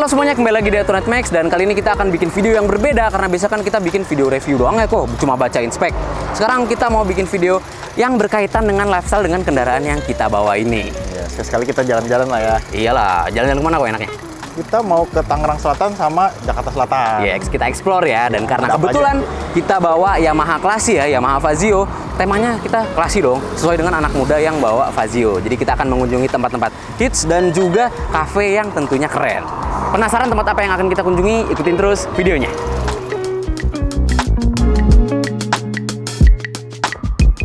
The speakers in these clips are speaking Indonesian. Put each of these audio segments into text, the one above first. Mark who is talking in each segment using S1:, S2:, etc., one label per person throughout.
S1: Halo semuanya, kembali lagi di Atunet Max, dan kali ini kita akan bikin video yang berbeda karena biasa kan kita bikin video review doang ya kok, cuma bacain spek. Sekarang kita mau bikin video yang berkaitan dengan lifestyle dengan kendaraan yang kita bawa ini.
S2: Ya, sekali kita jalan-jalan lah ya.
S1: Iyalah, jalan-jalan kemana kok enaknya?
S2: Kita mau ke Tangerang Selatan sama Jakarta Selatan.
S1: Ya, kita explore ya, dan karena
S2: Ada apa
S1: kebetulan
S2: aja?
S1: kita bawa Yamaha Classy ya, Yamaha Fazio. Temanya kita classy dong, sesuai dengan anak muda yang bawa Fazio. Jadi kita akan mengunjungi tempat-tempat hits dan juga cafe yang tentunya keren. Penasaran tempat apa yang akan kita kunjungi? Ikutin terus videonya.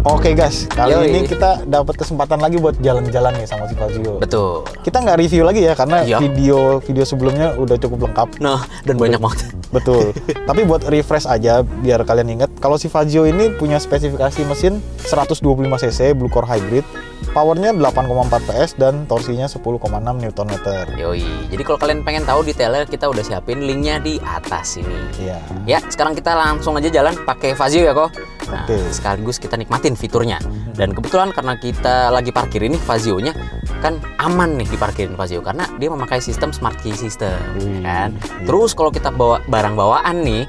S2: Oke guys, kali
S1: Yoi.
S2: ini kita dapat kesempatan lagi buat jalan-jalan nih sama si Fazio.
S1: Betul.
S2: Kita nggak review lagi ya karena
S1: Iya.
S2: video sebelumnya udah cukup lengkap.
S1: Nah, dan banyak banget.
S2: Betul. Tapi buat refresh aja biar kalian ingat, kalau si Fazio ini punya spesifikasi mesin 125 cc Blue Core Hybrid, powernya 8,4 PS dan torsinya 10,6 Nm.
S1: Yoi. Jadi kalau kalian pengen tahu detailnya, kita udah siapin linknya di atas sini.
S2: Iya.
S1: Ya, sekarang kita langsung aja jalan pakai Fazio ya kok. Nah,
S2: Oke.
S1: sekaligus kita nikmatin fiturnya. Dan kebetulan karena kita lagi parkir ini Fazio-nya kan aman nih diparkirin Fazio karena dia memakai sistem smart key system, kan.
S2: Iya.
S1: Terus kalau kita bawa barang bawaan nih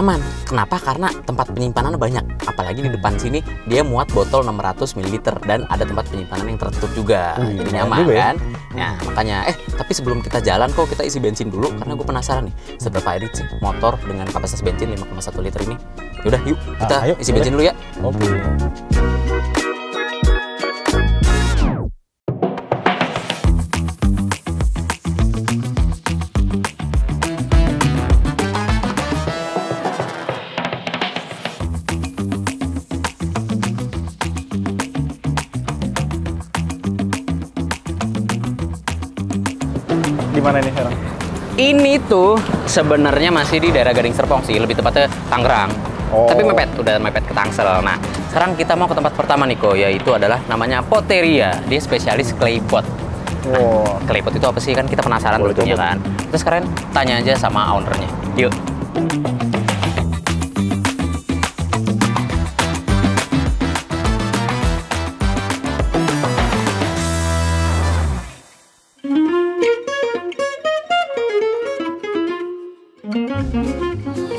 S1: aman. Kenapa? Karena tempat penyimpanannya banyak. Apalagi di depan sini dia muat botol 600 ml dan ada tempat penyimpanan yang tertutup juga. Jadi nyaman
S2: juga ya.
S1: kan? Nah, makanya tapi sebelum kita jalan kok kita isi bensin dulu karena gue penasaran nih seberapa irit sih motor dengan kapasitas bensin 5,1 liter ini. Yaudah, yuk kita
S2: Ayo,
S1: isi bensin dulu ya.
S2: Oke. Di mana nih sekarang?
S1: Ini tuh sebenarnya masih di daerah Gading Serpong sih, lebih tepatnya Tangerang.
S2: Oh.
S1: Tapi udah mepet ke Tangsel. Nah, sekarang kita mau ke tempat pertama nih kok, yaitu adalah namanya Poteria. Dia spesialis clay pot.
S2: Wow.
S1: Clay pot itu apa sih? Kan kita penasaran
S2: Boleh
S1: tentunya
S2: coba.
S1: kan. Terus kalian tanya aja sama ownernya. Yuk.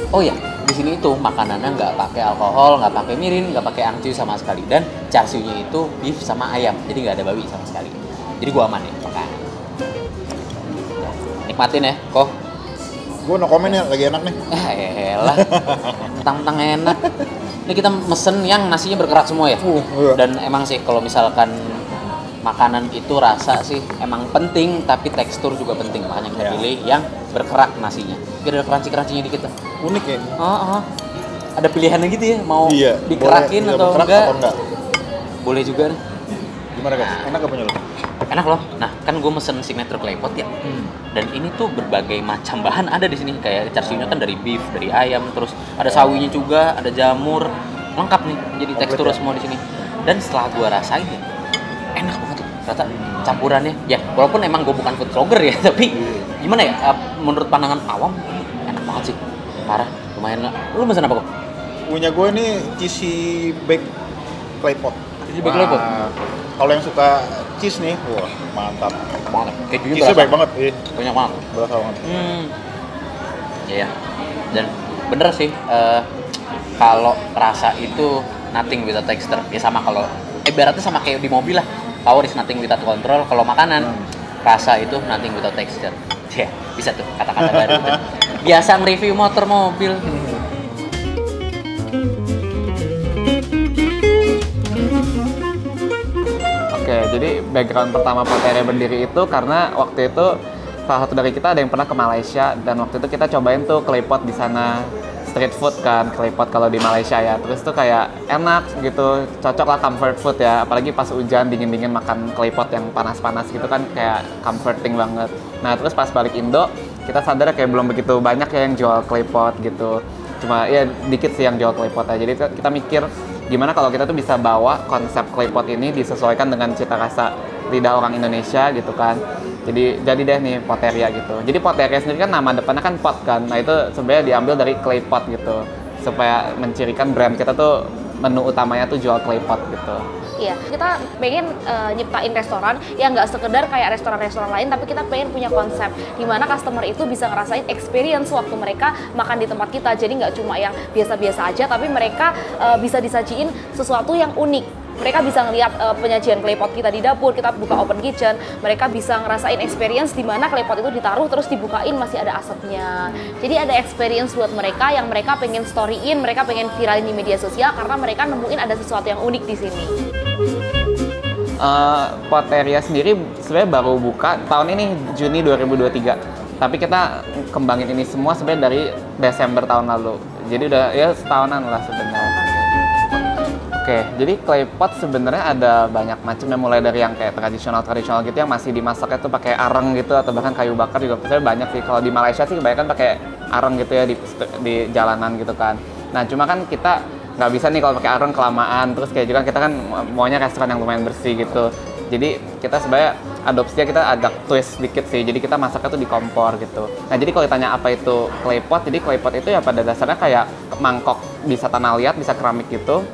S1: Oh ya, di sini itu makanannya nggak pakai alkohol, nggak pakai mirin, nggak pakai angcu sama sekali, dan char-siu-nya itu beef sama ayam, jadi nggak ada babi sama sekali. Jadi gua aman nih makan. Nikmatin ya, kok.
S2: Gue no comment ya, lagi enak nih.
S1: Elah, mentang-mentang enak. Ini kita mesen yang nasinya berkerak semua ya.
S2: Iya.
S1: Dan emang sih kalau misalkan makanan itu rasa sih emang penting, tapi tekstur juga penting. Makanya kita
S2: Iya.
S1: pilih yang berkerak nasinya. Biar ada crunchy-crunchy-nya dikit tuh.
S2: Unik ya.
S1: Ada pilihannya gitu ya, mau
S2: Iya.
S1: dikerakin
S2: Boleh,
S1: atau
S2: berkerak
S1: enggak?
S2: atau enggak?
S1: Boleh juga nih.
S2: Gimana guys? Enak gak punya lo?
S1: Enak loh. Nah, kan gue mesen signature clay pot ya. Dan ini tuh berbagai macam bahan ada di sini. Kayak char-siu-nya kan dari beef, dari ayam, terus ada sawinya juga, ada jamur. Lengkap nih, jadi
S2: Komplit
S1: teksturnya
S2: ya?
S1: semua di sini. Dan setelah gue rasain ya, enak banget loh. Ternyata campurannya. Ya, walaupun emang gue bukan food vlogger ya, tapi gimana ya? Menurut pandangan awam, enak banget sih. Parah, lumayan lah. Lu mesen apa kok?
S2: Punya gue nih cheesy baked clay pot.
S1: Cheesy baked clay pot?
S2: Kalau yang suka cheese nih, wah mantap.
S1: Banget. Kejunya
S2: Cheese-nya
S1: berasa.
S2: baik banget, iya.
S1: Banyak banget.
S2: Berasa banget.
S1: Iya. Dan bener sih, kalau rasa itu nothing without texture. Ya sama kalau ibaratnya sama kayak di mobil lah. Power is nothing without control. Kalau makanan, rasa itu nothing without texture. Ya, bisa tuh kata-kata baru tuh. Biasa nge-review motor mobil.
S3: Oke, jadi background pertama Poteria berdiri itu karena waktu itu salah satu dari kita ada yang pernah ke Malaysia dan waktu itu kita cobain tuh clay pot di sana, street food kan clay pot kalau di Malaysia ya. Terus tuh kayak enak gitu, cocok lah comfort food ya. Apalagi pas hujan dingin-dingin makan clay pot yang panas-panas gitu kan kayak comforting banget. Nah terus pas balik Indo kita sadar kayak belum begitu banyak ya yang jual clay pot gitu. Cuma ya dikit sih yang jual clay pot aja. Jadi kita mikir gimana kalau kita tuh bisa bawa konsep clay pot ini disesuaikan dengan cita rasa lidah orang Indonesia gitu kan. Jadi deh nih Poteria gitu. Jadi Poteria sendiri kan nama depannya kan pot kan. Nah itu sebenarnya diambil dari clay pot gitu supaya mencirikan brand kita tuh menu utamanya tuh jual claypot gitu.
S4: Iya, kita pengen nyiptain restoran yang nggak sekedar kayak restoran-restoran lain, tapi kita pengen punya konsep di mana customer itu bisa ngerasain experience waktu mereka makan di tempat kita. Jadi nggak cuma yang biasa-biasa aja, tapi mereka bisa disajiin sesuatu yang unik. Mereka bisa ngeliat penyajian claypot kita di dapur, kita buka open kitchen, mereka bisa ngerasain experience di mana claypot itu ditaruh terus dibukain masih ada asapnya. Jadi ada experience buat mereka yang mereka pengen storyin, mereka pengen viralin di media sosial karena mereka nemuin ada sesuatu yang unik di sini.
S3: Poteria sendiri sebenarnya baru buka tahun ini, Juni 2023. Tapi kita kembangin ini semua sebenarnya dari Desember tahun lalu. Jadi udah ya setahunan lah sebenarnya. Oke, jadi claypot sebenarnya ada banyak macamnya, mulai dari yang kayak tradisional gitu yang masih dimasaknya tuh pakai areng gitu atau bahkan kayu bakar juga sebenarnya banyak sih. Kalau di Malaysia sih kebanyakan pakai areng gitu ya di jalanan gitu kan. Nah, cuma kan kita nggak bisa nih kalau pakai areng kelamaan, terus kayak juga kita kan maunya restoran yang lumayan bersih gitu. Jadi kita sebenarnya adopsinya kita agak twist dikit sih, jadi kita masaknya tuh di kompor gitu. Nah, jadi kalau ditanya apa itu claypot, jadi claypot itu ya pada dasarnya kayak mangkok, bisa tanah liat, bisa keramik gitu,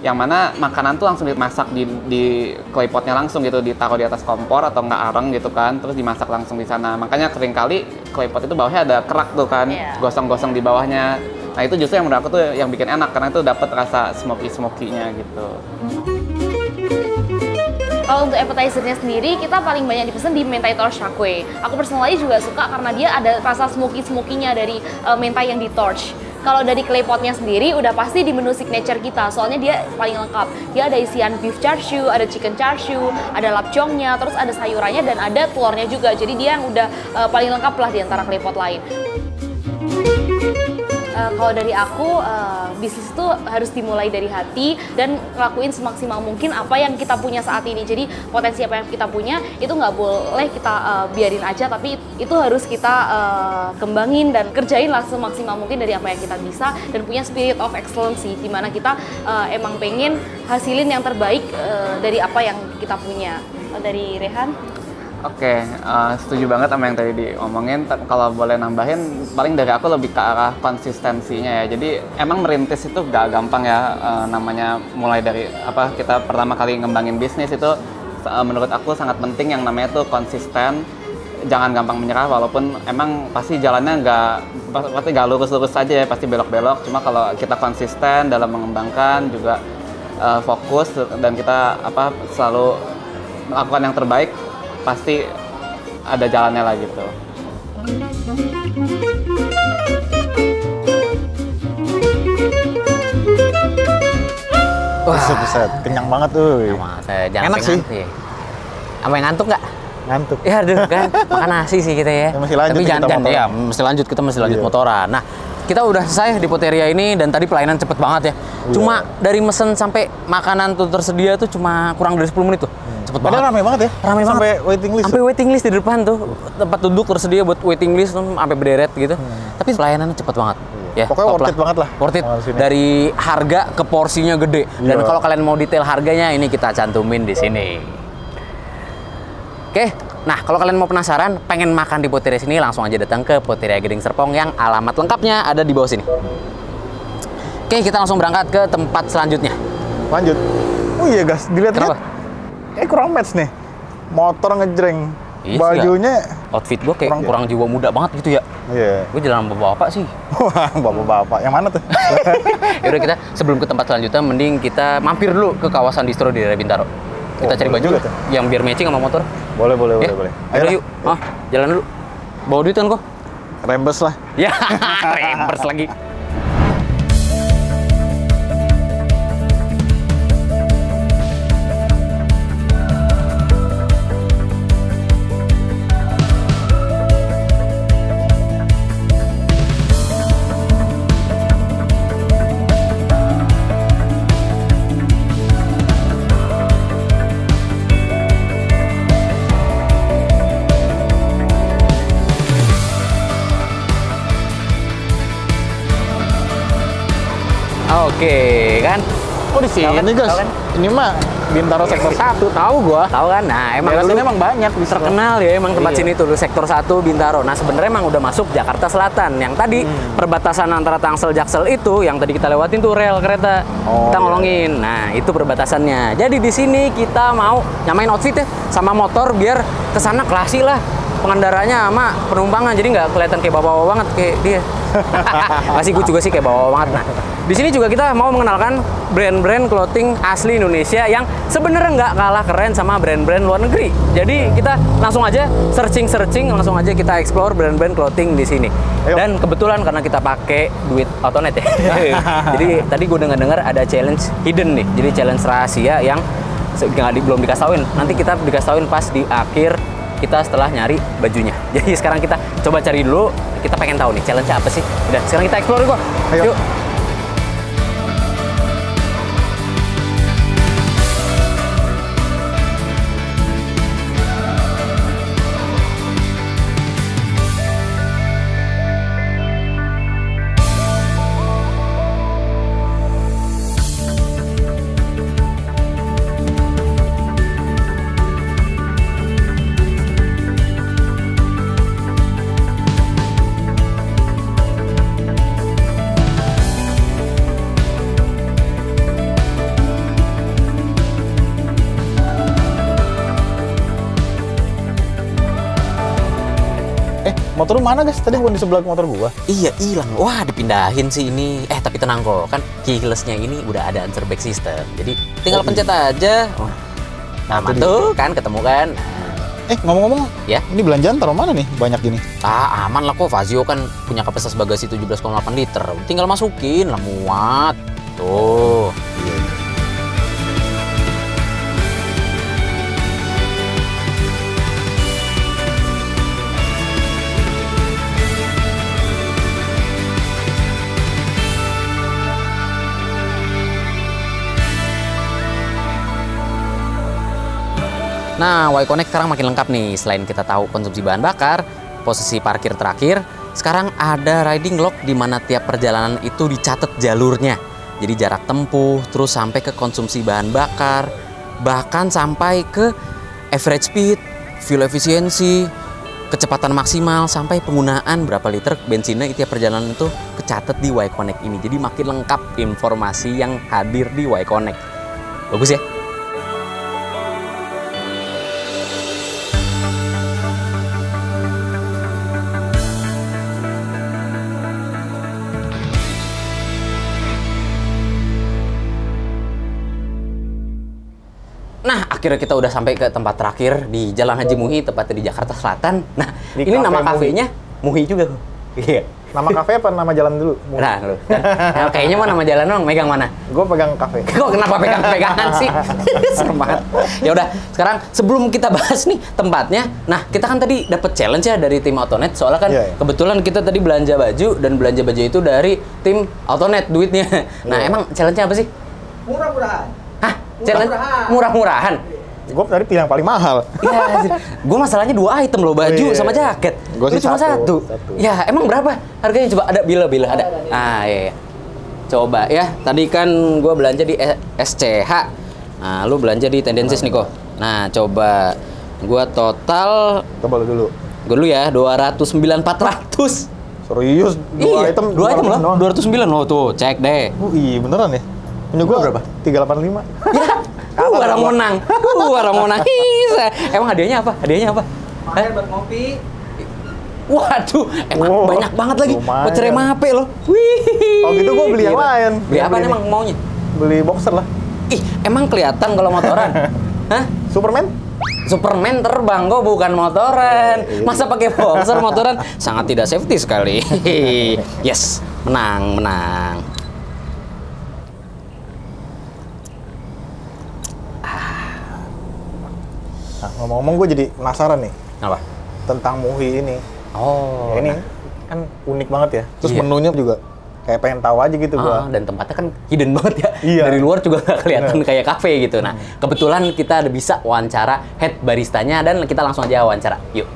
S3: yang mana makanan tuh langsung dimasak di claypotnya langsung gitu, ditaruh di atas kompor atau nggak areng gitu kan, terus dimasak langsung di sana. Makanya seringkali claypot itu bawahnya ada kerak tuh kan, gosong-gosong di bawahnya. Nah, itu justru yang menurut aku tuh yang bikin enak, karena itu dapat rasa smoky-smoky-nya gitu.
S4: Kalau untuk appetizer-nya sendiri, kita paling banyak dipesan di mentai torch shakwe. Aku personally juga suka karena dia ada rasa smoky-smoky-nya dari mentai yang di torch. Kalau dari claypotnya sendiri udah pasti di menu signature kita, soalnya dia paling lengkap. Dia ada isian beef char siu, ada chicken char siu, ada lapjongnya, terus ada sayurannya dan ada telurnya juga. Jadi dia yang udah paling lengkap lah di antara claypot lain. Kalau dari aku, bisnis itu harus dimulai dari hati dan lakuin semaksimal mungkin apa yang kita punya saat ini. Jadi potensi apa yang kita punya itu nggak boleh kita biarin aja, tapi itu harus kita kembangin dan kerjain lah semaksimal mungkin dari apa yang kita bisa dan punya spirit of excellence, di mana kita emang pengen hasilin yang terbaik dari apa yang kita punya. Dari Rehan?
S3: Oke, setuju banget sama yang tadi diomongin. Kalau boleh nambahin, paling dari aku lebih ke arah konsistensinya ya. Jadi emang merintis itu gak gampang ya, namanya mulai dari apa kita pertama kali ngembangin bisnis itu menurut aku sangat penting yang namanya tuh konsisten. Jangan gampang menyerah, walaupun emang pasti jalannya pasti gak lurus-lurus saja ya, pasti belok-belok. Cuma kalau kita konsisten dalam mengembangkan juga fokus dan kita selalu melakukan yang terbaik, pasti ada jalannya lah gitu.
S2: Wah, buset, kenyang banget tuh.
S1: Enak sih. Apa yang ngantuk nggak?
S2: Ngantuk.
S1: Ya aduh kan, makan nasi sih kita ya.
S2: Masih lanjut.
S1: Tapi jangan ya, kita mesti lanjut motoran. Nah, kita udah selesai di Poteria ini dan tadi pelayanan cepet banget ya. Cuma dari mesen sampai makanan tuh tersedia tuh cuma kurang dari 10 menit tuh. Cepet banget.
S2: Rame banget ya?
S1: Rame banget.
S2: Sampai waiting list.
S1: Sampai waiting list di depan tuh. Tempat duduk tersedia buat waiting list tuh sampai berderet gitu. Tapi pelayanannya cepet banget. Ya,
S2: pokoknya worth it banget lah.
S1: Worth it. Dari harga ke porsinya gede. Dan kalau kalian mau detail harganya ini kita cantumin di sini. Oke. Nah, kalau kalian mau penasaran, pengen makan di Poteria sini, langsung aja datang ke Poteria Gading Serpong yang alamat lengkapnya ada di bawah sini. Oke, kita langsung berangkat ke tempat selanjutnya.
S2: Lanjut. Oh iya, guys, dilihat-lihat. Kurang match nih. Motor ngejreng.
S1: Iya,
S2: bajunya
S1: outfit gue kayak kurang jiwa muda banget gitu ya.
S2: Iya.
S1: Gue jalan sama bapak sih.
S2: Wah, bapak-bapak. Yang mana tuh?
S1: Yaudah, kita sebelum ke tempat selanjutnya, mending kita mampir dulu ke kawasan distro di daerah Bintaro. Kita cari baju yang biar matching sama motor.
S2: Boleh.
S1: Ayo yuk. Jalan dulu. Bawa duit kan kok?
S2: Rembes lah.
S1: Ya, rembes lagi. Oke, kan?
S2: Oh, di sini guys.
S1: Kan?
S2: Ini mah Bintaro sektor 1, tahu gua.
S1: Tahu kan? Nah, emang
S2: Daerah
S1: dulu
S2: sini emang banyak di
S1: terkenal ya emang tempat
S2: Iya.
S1: sini tuh sektor 1 Bintaro. Nah, sebenarnya emang udah masuk Jakarta Selatan. Yang tadi perbatasan antara Tangsel Jaksel itu yang tadi kita lewatin tuh rel kereta.
S2: Oh,
S1: Kita
S2: iya.
S1: ngolongin. Nah, itu perbatasannya. Jadi di sini kita mau nyamain outfit ya sama motor biar kesana klasik lah. Pengendaranya sama penumpangan jadi nggak kelihatan kayak bawa-bawa banget kayak dia. Masih gue juga sih kayak bawa banget. Nah, di sini juga kita mau mengenalkan brand-brand clothing asli Indonesia yang sebenarnya nggak kalah keren sama brand-brand luar negeri. Jadi kita langsung aja searching, langsung aja kita explore brand-brand clothing di sini.
S2: Ayo.
S1: Dan kebetulan karena kita pakai duit Autonet ya. Jadi tadi gue dengar ada challenge hidden nih. Jadi challenge rahasia yang belum dikasih tauin. Nanti kita dikasih tauin pas di akhir kita setelah nyari bajunya. Jadi sekarang kita coba cari dulu, kita pengen tahu nih challenge apa sih. Udah, sekarang kita explore kok.
S2: Ayo.
S1: Yuk.
S2: Motor lu mana guys? Tadi bukan di sebelah motor gua.
S1: Iya, hilang. Wah, dipindahin sih ini. Tapi tenang kok, kan keyless-nya ini udah ada answer back system. Jadi tinggal pencet aja. Nah,
S2: itu
S1: tuh kan ketemu kan.
S2: Ngomong-ngomong,
S1: Ya.
S2: ini belanjaan taruh mana nih? Banyak gini.
S1: Aman lah kok, Fazio kan punya kapasitas bagasi 17,8 liter. Tinggal masukin lah muat. Tuh. Nah, Y-Connect sekarang makin lengkap nih. Selain kita tahu konsumsi bahan bakar, posisi parkir terakhir, sekarang ada riding log di mana tiap perjalanan itu dicatat jalurnya. Jadi jarak tempuh, terus sampai ke konsumsi bahan bakar, bahkan sampai ke average speed, fuel efisiensi, kecepatan maksimal, sampai penggunaan berapa liter bensinnya itu tiap perjalanan itu kecatat di Y-Connect ini. Jadi makin lengkap informasi yang hadir di Y-Connect. Bagus ya? Nah, akhirnya kita udah sampai ke tempat terakhir di Jalan Haji Muhi, tepatnya di Jakarta Selatan. Nah,
S2: Di
S1: ini
S2: Cafe
S1: nama
S2: Muhi.
S1: kafenya Muhi juga. Iya.
S2: Nama kafe apa nama jalan dulu?
S1: Nah, lu. Nah, kayaknya mah nama jalan dong, megang mana?
S2: Gue pegang kafe.
S1: Kok kenapa pegang-pegangan sih? Serem banget. Ya udah, sekarang sebelum kita bahas nih tempatnya, nah kita kan tadi dapat challenge ya dari tim Autonet. Soalnya kan
S2: Iya, iya.
S1: kebetulan kita tadi belanja baju dan belanja baju itu dari tim Autonet duitnya. Nah,
S2: Iya.
S1: emang challenge-nya apa sih?
S5: Murah-murahan.
S1: Hah? Challenge
S5: Murah-murahan.
S1: murah-murahan.
S2: Gue tadi pilih yang paling mahal.
S1: Iya, gue masalahnya 2 item loh, baju
S2: Oh, iya.
S1: sama jaket.
S2: Gua
S1: Lu
S2: sih
S1: cuma
S2: satu.
S1: satu. Ya, emang berapa harganya? Coba ada bila ada. Ah, iya. Coba ya, tadi kan gue belanja di SCH. Nah, lu belanja di Tendencies nih kok. Nah, coba gue total,
S2: Coba lu dulu.
S1: gue dulu ya, 209.400.
S2: Serius,
S1: Iya, 2 item loh,
S2: doang.
S1: 209 loh tuh, cek deh.
S2: Iya beneran ya? Punya gue
S1: berapa?
S2: 385.
S1: Ya, orang menang. Orang menang. Bisa. Emang hadiahnya apa? Hadiahnya apa?
S5: Makan buat ngopi.
S1: Waduh, emang
S2: Wow,
S1: banyak banget lagi.
S2: lumayan.
S1: Voucher MHP loh. Wih.
S2: Oh gitu, gua beli yang
S1: Gila.
S2: lain.
S1: Beli
S2: Yang
S1: apa
S2: beli
S1: emang maunya?
S2: Beli boxer lah.
S1: Ih, emang kelihatan kalau motoran? Hah?
S2: Superman?
S1: Superman terbang kok, bukan motoran. Masa pakai boxer motoran? Sangat tidak safety sekali. Yes, menang.
S2: Nah, ngomong-ngomong gue jadi penasaran nih
S1: Apa?
S2: tentang Muhi ini.
S1: Oh,
S2: Ya, ini kan unik banget ya. Terus
S1: Iya.
S2: menunya juga kayak pengen tahu aja gitu gua.
S1: dan tempatnya kan hidden banget ya.
S2: Iya.
S1: Dari luar juga nggak kelihatan
S2: Bener.
S1: kayak kafe gitu. Nah, kebetulan kita ada bisa wawancara head baristanya dan kita langsung aja wawancara. Yuk.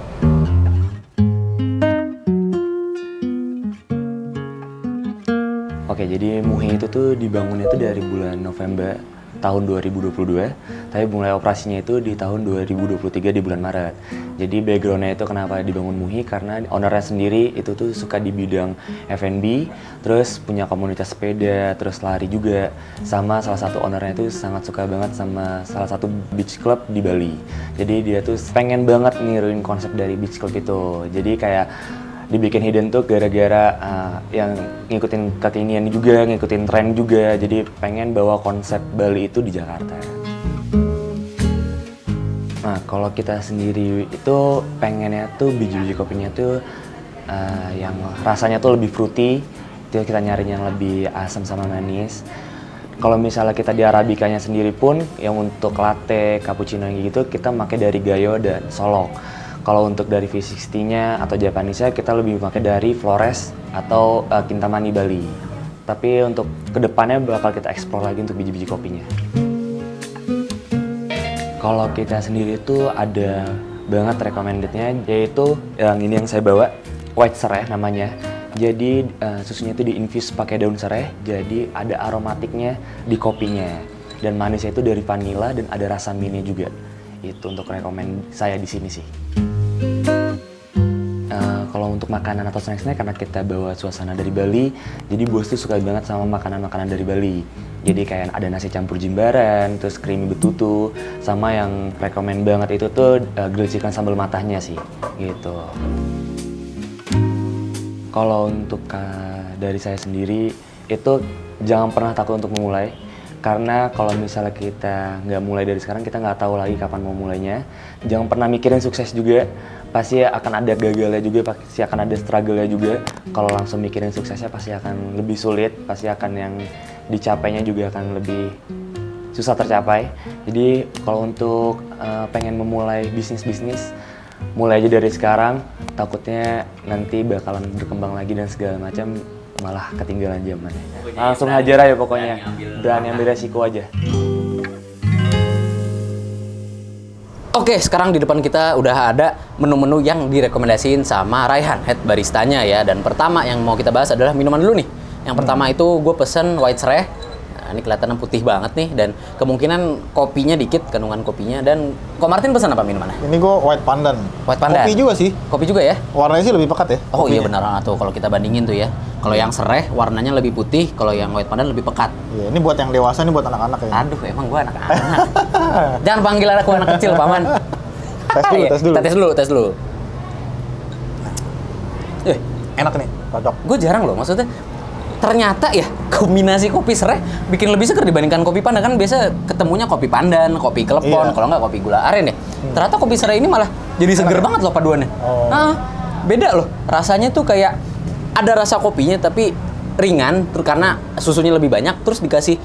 S6: Oke, jadi Muhi itu tuh dibangunnya tuh dari bulan November tahun 2022, tapi mulai operasinya itu di tahun 2023 di bulan Maret. Jadi backgroundnya itu kenapa dibangun Muhi, karena ownernya sendiri itu tuh suka di bidang F&B, terus punya komunitas sepeda, terus lari juga, sama salah satu ownernya itu sangat suka banget sama salah satu beach club di Bali. Jadi dia tuh pengen banget niruin konsep dari beach club itu. Jadi kayak dibikin hidden tuh gara-gara yang ngikutin kekinian juga, ngikutin tren juga. Jadi pengen bawa konsep Bali itu di Jakarta. Nah, kalau kita sendiri itu pengennya tuh biji-biji kopinya tuh yang rasanya tuh lebih fruity. Itu kita nyarinya yang lebih asam sama manis. Kalau misalnya kita di Arabicanya sendiri pun, yang untuk latte, cappuccino yang gitu, kita pakai dari Gayo dan Solok. Kalau untuk dari V60-nya atau Japanese-nya, kita lebih pakai dari Flores atau Kintamani Bali. Tapi untuk kedepannya bakal kita explore lagi untuk biji-biji kopinya. Kalau kita sendiri itu ada banget recommended-nya, yaitu yang ini yang saya bawa, White Sereh namanya. Jadi susunya itu diinfuse pakai daun sereh, jadi ada aromatiknya di kopinya. Dan manisnya itu dari vanilla dan ada rasa mintnya juga. Itu untuk rekomend saya di sini sih. Kalau untuk makanan atau snacksnya, karena kita bawa suasana dari Bali, jadi bos tuh suka banget sama makanan-makanan dari Bali. Jadi kayak ada nasi campur jimbaran, terus creamy betutu, sama yang rekomend banget itu tuh grilled chicken sambal matahnya sih, gitu. Kalau untuk dari saya sendiri, itu jangan pernah takut untuk memulai. Karena kalau misalnya kita nggak mulai dari sekarang, kita nggak tahu lagi kapan mau mulainya. Jangan pernah mikirin sukses juga. Pasti akan ada gagalnya juga, pasti akan ada struggle-nya juga. Kalau langsung mikirin suksesnya pasti akan lebih sulit, pasti akan yang dicapainya juga akan lebih susah tercapai. Jadi kalau untuk pengen memulai bisnis-bisnis, mulai aja dari sekarang. Takutnya nanti bakalan berkembang lagi dan segala macam, malah ketinggalan zamannya. Langsung hajar aja pokoknya, berani ambil resiko aja.
S1: Oke, sekarang di depan kita udah ada menu-menu yang direkomendasiin sama Raihan, head baristanya ya. Dan pertama yang mau kita bahas adalah minuman dulu nih. Yang pertama itu gue pesen White Sereh. Nah, ini kelihatan putih banget nih, dan kemungkinan kopinya dikit, kandungan kopinya. Dan Ko Martin pesan apa minumannya?
S2: Ini gue White Pandan.
S1: White Pandan.
S2: Kopi juga sih.
S1: Kopi juga ya?
S2: Warnanya sih lebih pekat ya.
S1: Oh
S2: kopinya.
S1: iya benar tuh, kalau kita bandingin tuh ya. Kalau yang Sereh warnanya lebih putih, kalau yang White Pandan lebih pekat.
S2: Iya, ini buat yang dewasa, ini buat anak-anak ya.
S1: Aduh, emang gua anak-anak. Jangan panggil aku anak kecil, Paman.
S2: Tes dulu.
S1: Tes dulu.
S2: Enak nih, cocok.
S1: Gue jarang loh, maksudnya ternyata ya kombinasi kopi sereh bikin lebih seger dibandingkan kopi pandan. Kan biasa ketemunya kopi pandan, kopi klepon, kalau nggak kopi gula aren ya. Ternyata kopi sereh ini malah jadi seger banget loh paduannya. Beda loh, rasanya tuh kayak ada rasa kopinya tapi ringan, terus karena susunya lebih banyak, terus dikasih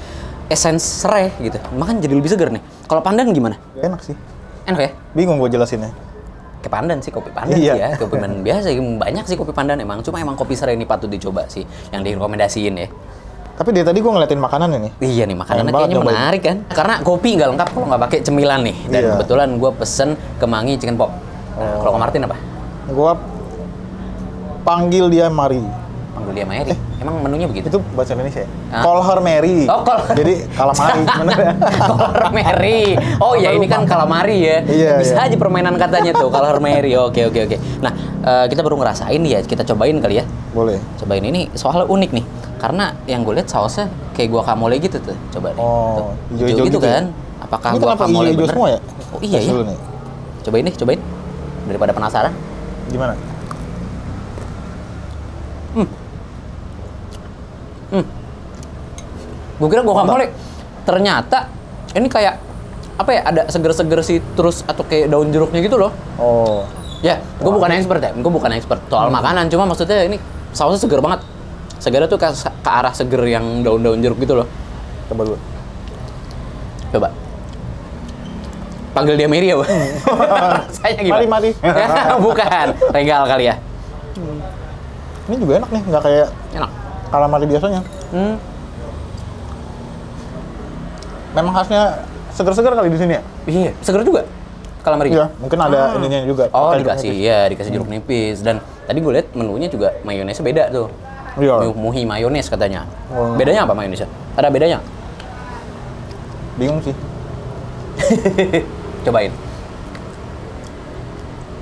S1: essence sereh gitu. Makan jadi lebih seger nih. Kalau pandan gimana?
S2: Enak sih.
S1: Enak ya?
S2: Bingung gue jelasinnya.
S1: Ke pandan sih, kopi pandan sih ya. Kopi pandan biasa, banyak sih kopi pandan emang. Cuma emang kopi sereh ini patut dicoba sih, yang direkomendasiin ya.
S2: Tapi dari tadi gue ngeliatin makanan ini.
S1: Iya nih, makanannya kayaknya menarik kan. Karena kopi nggak lengkap kalau nggak pakai cemilan nih. Dan kebetulan gue pesen kemangi chicken pop. Nah, kalau Ko Martin apa?
S2: Gue panggil dia Mari.
S1: Panggil dia Mary. Emang menunya begitu?
S2: Itu bahasa Indonesia ya? Call her Mary.
S1: Oh,
S2: jadi calamari.
S1: Call her Mary. Oh iya, ini kan calamari ya. Bisa aja permainan katanya tuh, call her Mary. Oke. Nah, kita baru ngerasain ya, kita cobain kali ya.
S2: Boleh.
S1: Cobain ini soalnya unik nih. Karena yang gue lihat sausnya kayak guacamole gitu tuh. Coba deh.
S2: Oh,
S1: hijau gitu kan. Apakah guacamole bener?
S2: Semua ya?
S1: Oh iya ya. Cobain nih, cobain. Daripada penasaran.
S2: Gimana?
S1: Gue kira guacamole, ternyata ini kayak apa ya, ada seger-seger citrus atau kayak daun jeruknya gitu loh.
S2: Oh.
S1: Ya, gue bukan expert ya, gue bukan expert soal makanan, cuma maksudnya ini sausnya seger banget. Segernya tuh ke arah seger yang daun-daun jeruk gitu loh.
S2: Coba dulu.
S1: Coba. Panggil dia Mary ya, saya gimana?
S2: Mari.
S1: Bukan, regal kali ya.
S2: Ini juga enak nih, nggak kayak
S1: enak
S2: calamari biasanya. Memang khasnya seger-seger kali di sini ya?
S1: Iya, seger juga calamari.
S2: Iya, mungkin ada ininya juga.
S1: Oh, dikasih jeruk nipis. Dan tadi gue lihat menunya juga mayonesnya beda tuh.
S2: Iya.
S1: Muhi mayones katanya. Bedanya apa mayonesnya? Ada bedanya?
S2: Bingung sih.
S1: Cobain.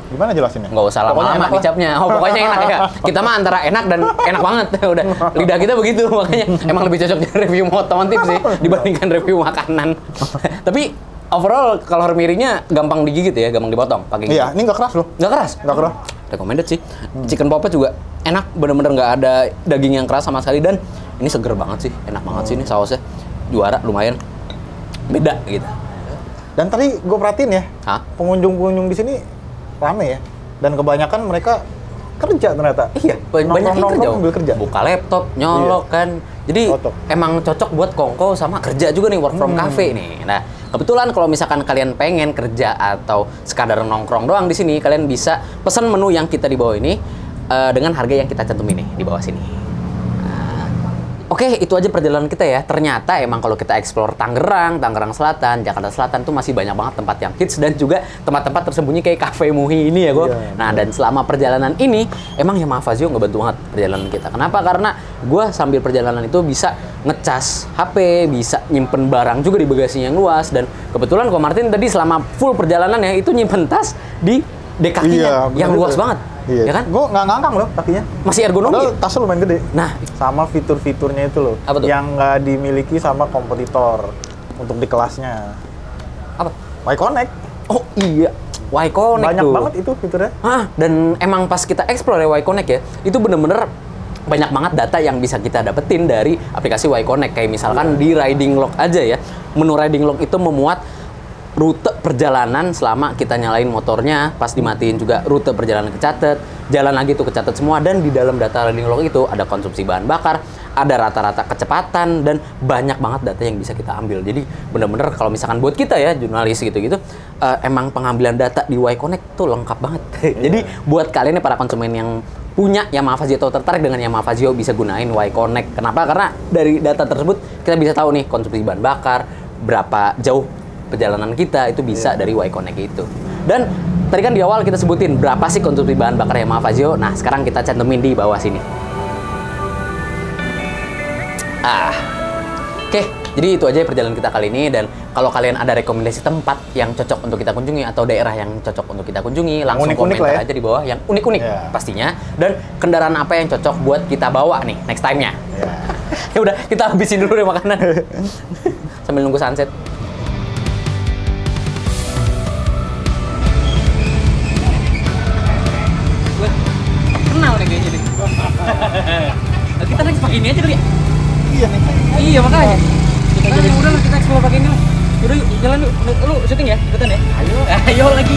S2: Gimana jelasinnya?
S1: Nggak usah
S2: Pokoknya
S1: lama-lama
S2: enak lah.
S1: dicapnya. Oh, pokoknya enak ya. Kita mah antara enak dan enak banget. Udah, lidah kita begitu. Makanya emang lebih cocok di review otomotif sih dibandingkan review makanan. Tapi overall kalau mirinya gampang digigit ya, gampang dipotong pakai
S2: Iya, ini nggak keras loh.
S1: Nggak keras?
S2: Nggak keras.
S1: Recommended sih. Chicken poppet juga enak, bener-bener nggak ada daging yang keras sama sekali. Dan ini seger banget sih, enak banget sih ini sausnya. Juara, lumayan. Beda gitu.
S2: Dan tadi gue perhatiin ya,
S1: Hah?
S2: pengunjung-pengunjung di sini rame ya. Dan kebanyakan mereka kerja ternyata.
S1: Iya, banyak yang kerja.
S2: Nongkrong-nongkrong sambil kerja.
S1: Buka laptop, nyolok kan. Jadi
S2: Cocok.
S1: emang cocok buat kongko sama kerja juga nih, work from cafe nih. Nah, kebetulan kalau misalkan kalian pengen kerja atau sekadar nongkrong doang di sini, kalian bisa pesan menu yang kita di bawah ini dengan harga yang kita cantumin nih di bawah sini. Oke, itu aja perjalanan kita ya. Ternyata emang kalau kita explore Tangerang, Tangerang Selatan, Jakarta Selatan tuh masih banyak banget tempat yang hits dan juga tempat-tempat tersembunyi kayak Cafe Muhi ini ya, Go.
S2: Iya,
S1: Nah, dan selama perjalanan ini emang Yamaha Fazio ngebantu banget perjalanan kita. Kenapa? Karena gue sambil perjalanan itu bisa ngecas HP, bisa nyimpen barang juga di bagasinya yang luas. Dan kebetulan Ko Martin tadi selama full perjalanan ya itu nyimpen tas di dek kakinya yang luas banget.
S2: Iya.
S1: Ya kan?
S2: Gue nggak ngangkang loh kakinya.
S1: Masih ergonomi.
S2: Padahal tasnya lumayan gede.
S1: Nah,
S2: Sama fitur-fiturnya itu loh.
S1: Apa tuh?
S2: Yang nggak dimiliki sama kompetitor untuk di kelasnya.
S1: apa?
S2: Y-Connect.
S1: Oh iya, Y-Connect
S2: Banyak
S1: tuh.
S2: banget itu fiturnya.
S1: Dan emang pas kita explore ya Y-Connect ya, itu bener-bener banyak banget data yang bisa kita dapetin dari aplikasi Y-Connect. Kayak misalkan di Riding Log aja ya, menu Riding Log itu memuat rute perjalanan selama kita nyalain motornya, pas dimatiin juga rute perjalanan kecatet, jalan lagi tuh kecatet semua, dan di dalam data Riding Log itu ada konsumsi bahan bakar, ada rata-rata kecepatan, dan banyak banget data yang bisa kita ambil. Jadi bener-bener kalau misalkan buat kita ya, jurnalis gitu-gitu, emang pengambilan data di Y-Connect tuh lengkap banget. Jadi buat kalian nih para konsumen yang punya Yamaha Fazio atau tertarik dengan Yamaha Fazio bisa gunain Y-Connect. Kenapa? Karena dari data tersebut kita bisa tahu nih konsumsi bahan bakar, berapa jauh perjalanan kita itu bisa dari Y-Connect itu. Dan tadi kan di awal kita sebutin berapa sih konsumsi bahan bakar Yamaha Fazio. Nah, sekarang kita cantumin di bawah sini. Oke, jadi itu aja perjalanan kita kali ini. Dan kalau kalian ada rekomendasi tempat yang cocok untuk kita kunjungi atau daerah yang cocok untuk kita kunjungi, langsung
S2: Unik-unik
S1: komentar
S2: lah ya.
S1: aja di bawah yang unik-unik pastinya. Dan kendaraan apa yang cocok buat kita bawa nih next time-nya. Ya udah, kita habisin dulu deh makanan sambil nunggu sunset. Kenal nih kayaknya deh. Kita next pakai ini aja kali ya?
S2: Iya nih.
S1: Iya makanya. Udah lah, kita explore pakai ini lah. Yaudah yuk, jalan yuk. Lu syuting ya? Ikutan ya? Ayo. Ayo lagi.